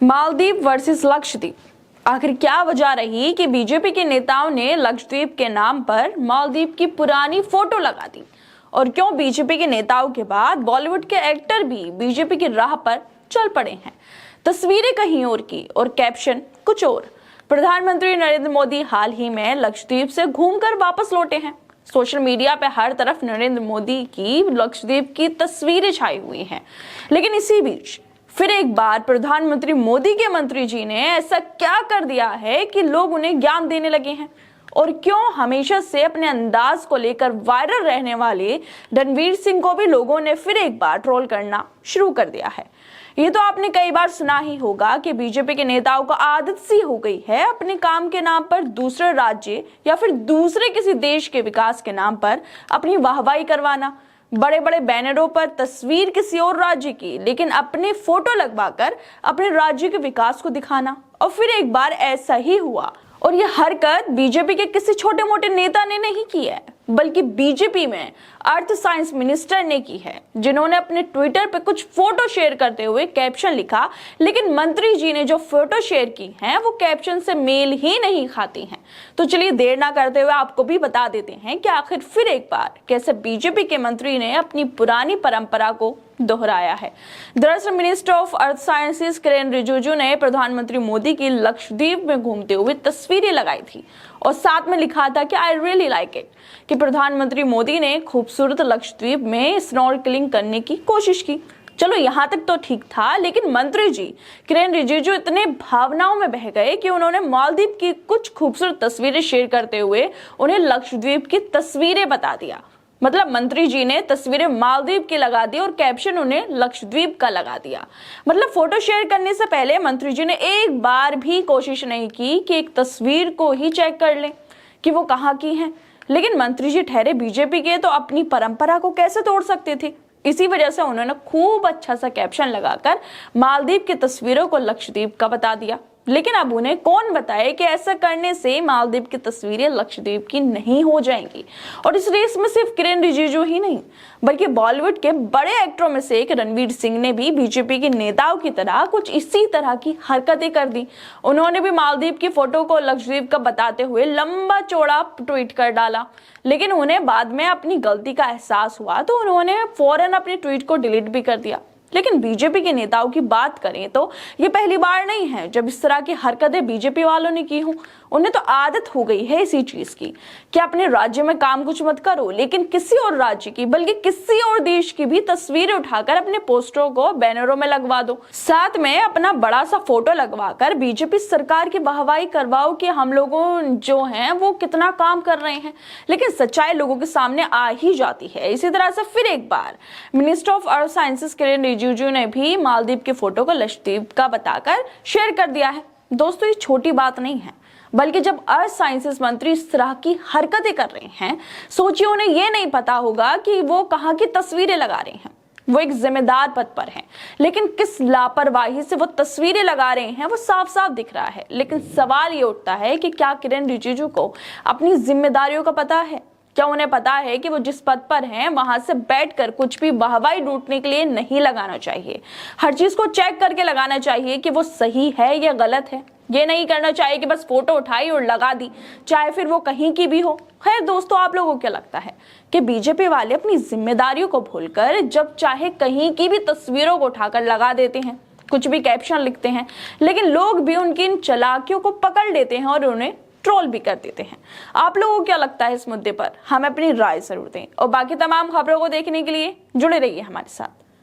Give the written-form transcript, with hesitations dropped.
Maldives versus Lakshadweep. आखिर क्या वजह रही कि बीजेपी के नेताओं ने लक्षद्वीप के नाम पर मालदीव की पुरानी फोटो लगा दी, और क्यों बीजेपी के नेताओं के बाद बॉलीवुड के एक्टर भी बीजेपी की राह पर चल पड़े हैं। तस्वीरें कहीं और की और कैप्शन कुछ और। प्रधानमंत्री नरेंद्र मोदी हाल ही में लक्षद्वीप से घूमकर वापस लौटे हैं। सोशल मीडिया पे हर तरफ नरेंद्र मोदी की लक्षद्वीप की तस्वीरें छाई हुई हैं, लेकिन इसी बीच फिर एक बार प्रधानमंत्री मोदी के मंत्री जी ने ऐसा क्या कर दिया है कि लोग उन्हें ज्ञान देने लगे हैं। और क्यों हमेशा से अपने अंदाज को लेकर वायरल रहने वाले रणवीर सिंह को भी लोगों ने फिर एक बार ट्रोल करना शुरू कर दिया है। ये तो आपने कई बार सुना ही होगा कि बीजेपी के नेताओं को आदत सी हो गई है अपने काम के नाम पर दूसरे राज्य या फिर दूसरे किसी देश के विकास के नाम पर अपनी वाहवाही करवाना। बड़े बड़े बैनरों पर तस्वीर किसी और राज्य की, लेकिन अपने फोटो लगवाकर अपने राज्य के विकास को दिखाना। और फिर एक बार ऐसा ही हुआ, और यह हरकत बीजेपी के किसी छोटे मोटे नेता ने नहीं की है, बल्कि बीजेपी में अर्थ साइंस मिनिस्टर ने की है, जिन्होंने अपने ट्विटर पे कुछ फोटो शेयर करते हुए कैप्शन लिखा, लेकिन मंत्री जी ने जो फोटो शेयर की हैं वो कैप्शन से मेल ही नहीं खाती हैं। तो चलिए देर ना करते हुए आपको भी बता देते हैं कि आखिर फिर एक बार कैसे बीजेपी के मंत्री ने अपनी पुरानी परंपरा को दोहराया है। दरअसल minister of earth sciences Kiren Rijiju ने प्रधानमंत्री मोदी की लक्षद्वीप में घूमते हुए तस्वीरें लगाई थी और साथ में लिखा था कि आई रियली लाइक इट, कि प्रधानमंत्री मोदी ने खूबसूरत लक्षद्वीप में स्नॉर्कलिंग करने की कोशिश की। चलो यहाँ तक तो ठीक था, लेकिन मंत्री जी किरेन रिजिजू इतने भावनाओं में बह गए कि उन्होंने मालदीव की कुछ खूबसूरत तस्वीरें शेयर करते हुए उन्हें लक्षद्वीप की तस्वीरें बता दिया। मतलब मंत्री जी ने तस्वीरें मालदीव की लगा दी और कैप्शन उन्हें लक्षद्वीप का लगा दिया। मतलब फोटो शेयर करने से पहले मंत्री जी ने एक बार भी कोशिश नहीं की कि एक तस्वीर को ही चेक कर लें कि वो कहाँ की है। लेकिन मंत्री जी ठहरे बीजेपी के, तो अपनी परंपरा को कैसे तोड़ सकते थे। इसी वजह से उन्होंने खूब अच्छा सा कैप्शन लगाकर मालदीव की तस्वीरों को लक्षद्वीप का बता दिया। लेकिन अब उन्हें कौन बताए कि ऐसा करने से मालदीव की तस्वीरें लक्षद्वीप की नहीं हो जाएंगी। और इस रेस में सिर्फ किरेन रिजिजू ही नहीं, बल्कि बॉलीवुड के बड़े एक्टरों में से एक रणवीर सिंह ने भी बीजेपी के नेताओं की तरह कुछ इसी तरह की हरकतें कर दी। उन्होंने भी मालदीव की फोटो को लक्षद्वीप का बताते हुए लंबा चौड़ा ट्वीट कर डाला, लेकिन उन्हें बाद में अपनी गलती का एहसास हुआ तो उन्होंने फौरन अपने ट्वीट को डिलीट भी कर दिया। लेकिन बीजेपी के नेताओं की बात करें तो ये पहली बार नहीं है जब इस तरह की हरकतें बीजेपी वालों ने की हों। उन्हें तो आदत हो गई है इसी चीज की कि अपने राज्य में काम कुछ मत करो, लेकिन किसी और राज्य की बल्कि किसी और देश की भी तस्वीरें उठाकर अपने पोस्टरों को बैनरों में लगवा दो। साथ में अपना बड़ा सा फोटो लगवाकर बीजेपी सरकार की वाहवाही करवाओ कि हम लोगों जो हैं वो कितना काम कर रहे हैं। लेकिन सच्चाई लोगों के सामने आ ही जाती है। इसी तरह से फिर एक बार minister of earth sciences Kiren Rijiju ने भी मालदीव के फोटो को लक्षद्वीप का बताकर शेयर कर दिया है। दोस्तों ये छोटी बात नहीं है, बल्कि जब अर्थ साइंसेस मंत्री इस तरह की हरकतें कर रहे हैं, सोचिए उन्हें यह नहीं पता होगा कि वो कहाँ की तस्वीरें लगा रहे हैं। वो एक जिम्मेदार पद पर हैं, लेकिन किस लापरवाही से वो तस्वीरें लगा रहे हैं वो साफ साफ दिख रहा है। लेकिन सवाल ये उठता है कि क्या किरेन रिजिजू को अपनी जिम्मेदारियों का पता है? क्या उन्हें पता है कि वो जिस पद पर हैं वहां से बैठकर कुछ भी वाहवाही लूटने के लिए नहीं लगाना चाहिए। हर चीज को चेक करके लगाना चाहिए कि वो सही है या गलत है। ये नहीं करना चाहिए कि बस फोटो उठाई और लगा दी, चाहे फिर वो कहीं की भी हो। खैर दोस्तों, आप लोगों को क्या लगता है कि बीजेपी वाले अपनी जिम्मेदारियों को भूलकर जब चाहे कहीं की भी तस्वीरों को उठाकर लगा देते हैं, कुछ भी कैप्शन लिखते हैं, लेकिन लोग भी उनकी इन चालाकियों को पकड़ लेते हैं और उन्हें ट्रोल भी कर देते हैं। आप लोगों को क्या लगता है इस मुद्दे पर? हमें अपनी राय जरूर दें, और बाकी तमाम खबरों को देखने के लिए जुड़े रहिए हमारे साथ।